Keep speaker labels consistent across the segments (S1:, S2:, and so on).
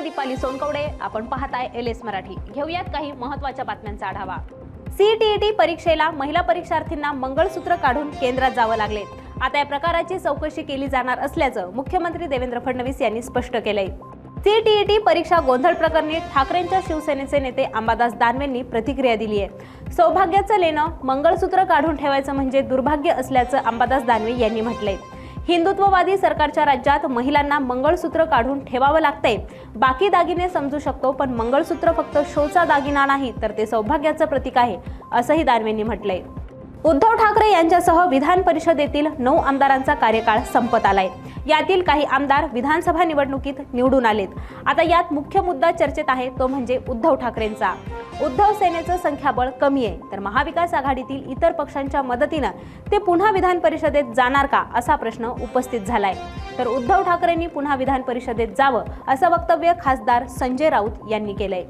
S1: दीपाली सोनकवडे, आपण पाहताय LS मराठी। घेऊयात काही महत्त्वाच्या बातम्यांचा आढावा। CTET परीक्षेला महिला परीक्षार्थींना मंगळसूत्र काढून केंद्रात जावं लागले। आता या प्रकाराची चौकशी केली जाणार असल्याचं मुख्यमंत्री देवेंद्र फडणवीस यांनी स्पष्ट केलंय। CTET परीक्षा गोंधळ प्रकरणी ठाकरेंच्या शिवसेनेचे नेते अंबादास दानवेंनी प्रतिक्रिया दिली आहे। सौभाग्याचं लेणं मंगळसूत्र काढून ठेवायचं म्हणजे दुर्भाग्य असल्याचं अंबादास दानवे यांनी म्हटलंय। हिंदुत्ववादी सरकारच्या राज्यात महिलांना मंगळसूत्र काढून ठेवावं लागतंय। बाकी दागिने समजू शकतो, पण मंगळसूत्र फक्त शोचा दागिना नाही, तर ते सौभाग्याचं प्रतीक आहे, असंही दानवेंनी म्हटलंय। उद्धव ठाकरे यांच्यासह विधान परिषदेतील 9 आमदारांचा कार्यकाळ संपत आलाय। यातील काही आमदार विधानसभा निवडणुकीत निवडून आलेत। आता यात मुख्य मुद्दा चर्चेत आहे, तो म्हणजे उद्धव ठाकरेंचा। उद्धव सेनेचं संख्याबळ कमी आहे, तर महाविकास आघाडीतील इतर पक्षांच्या मदतीनं ते पुन्हा विधान परिषदेत जाणार का, असा प्रश्न उपस्थित झालाय। तर उद्धव ठाकरेंनी पुन्हा विधान परिषदेत जावं असं वक्तव्य खासदार संजय राऊत यांनी केलंय।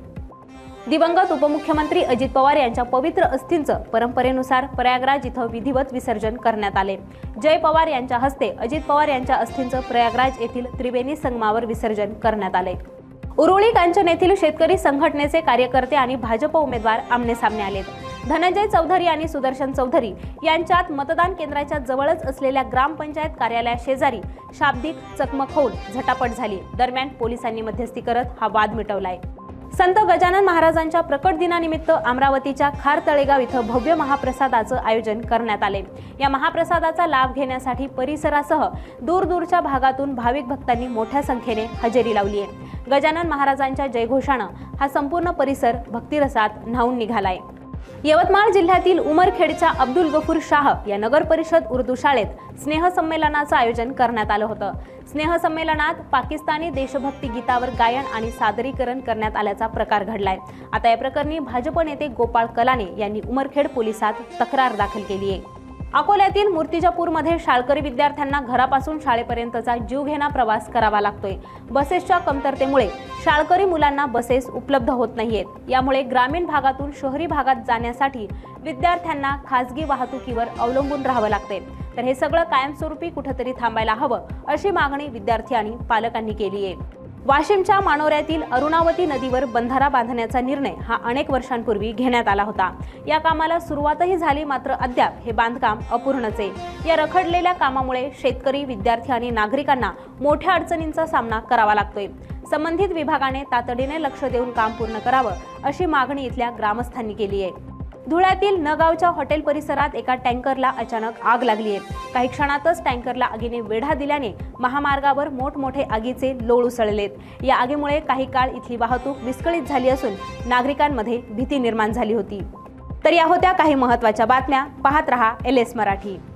S1: दिवंगत उपमुख्यमंत्री अजित पवार यांच्या पवित्र अस्थींचं परंपरेनुसार प्रयागराज इथं विधिवत विसर्जन करण्यात आले। जय पवार यांच्या हस्ते अजित पवार यांच्या अस्थींचं प्रयागराज येथील त्रिवेणी संगमावर विसर्जन करण्यात आले। उरुळी कांचन येथील शेतकरी संघटनेचे कार्यकर्ते आणि भाजप उमेदवार आमने-सामने आलेत। धनंजय चौधरी आणि सुदर्शन चौधरी यांच्यात मतदान केंद्राच्या जवळच असलेल्या ग्रामपंचायत कार्यालयाशेजारी शाब्दिक चकमक होऊन झटापट झाली। दरम्यान पोलिसांनी मध्यस्थी करत हा वाद मिटवलाय। संत गजानन महाराजांच्या प्रकट दिनानिमित्त अमरावतीच्या खार तळेगाव इथं भव्य महाप्रसादाचं आयोजन करण्यात आले। या महाप्रसादाचा लाभ घेण्यासाठी परिसरासह दूरदूरच्या भागातून भाविक भक्तांनी मोठ्या संख्येने हजेरी लावली आहे। गजानन महाराजांच्या जयघोषानं हा संपूर्ण परिसर भक्तिरसात न्हाऊन निघालाय। यवतमाळ जिल्ह्यातील उमरखेडच्या अब्दुल गफूर शाह या नगर परिषद उर्दू शाळेत स्नेहसंमेलनाचं आयोजन करण्यात आलं होतं। स्नेहसंमेलनात पाकिस्तानी देशभक्ती गीतावर गायन आणि सादरीकरण करण्यात आल्याचा प्रकार घडलाय। आता या प्रकरणी भाजप नेते गोपाळ कलाने यांनी उमरखेड पोलिसात तक्रार दाखल केली आहे। अकोल्यातील मूर्तिजापूरमध्ये शाळकरी विद्यार्थ्यांना घरापासून शाळेपर्यंतचा जीवघेणा प्रवास करावा लागतोय। बसेसच्या कमतरतेमुळे शाळकरी मुलांना बसेस उपलब्ध होत नाहीयेत। यामुळे ग्रामीण भागातून शहरी भागात जाण्यासाठी विद्यार्थ्यांना खासगी वाहतुकीवर अवलंबून राहावं लागते। तर हे सगळं कायमस्वरूपी कुठेतरी थांबायला हवं, अशी मागणी विद्यार्थी आणि पालकांनी केली आहे। वाशिमच्या मानोऱ्यातील अरुणावती नदीवर बंधारा बांधण्याचा निर्णय हा अनेक वर्षांपूर्वी घेण्यात आला होता। या कामाला सुरुवातही झाली, मात्र अद्याप हे बांधकाम अपूर्णच आहे। या रखडलेल्या कामामुळे शेतकरी, विद्यार्थी आणि नागरिकांना मोठ्या अडचणींचा सामना करावा लागतोय। संबंधित विभागाने तातडीने लक्ष देऊन काम पूर्ण करावं, अशी मागणी इथल्या ग्रामस्थांनी केली आहे। धुळ्यातील नगावच्या हॉटेल परिसरात एका टँकरला अचानक आग लागली आहे। काही क्षणातच टँकरला आगीने वेढा दिल्याने महामार्गावर मोठमोठे आगीचे लोळ उसळलेत। या आगीमुळे काही काळ इथली वाहतूक विस्कळीत झाली असून नागरिकांमध्ये भीती निर्माण झाली होती। तर या होत्या काही महत्त्वाच्या बातम्या। पाहत रहा LS मराठी।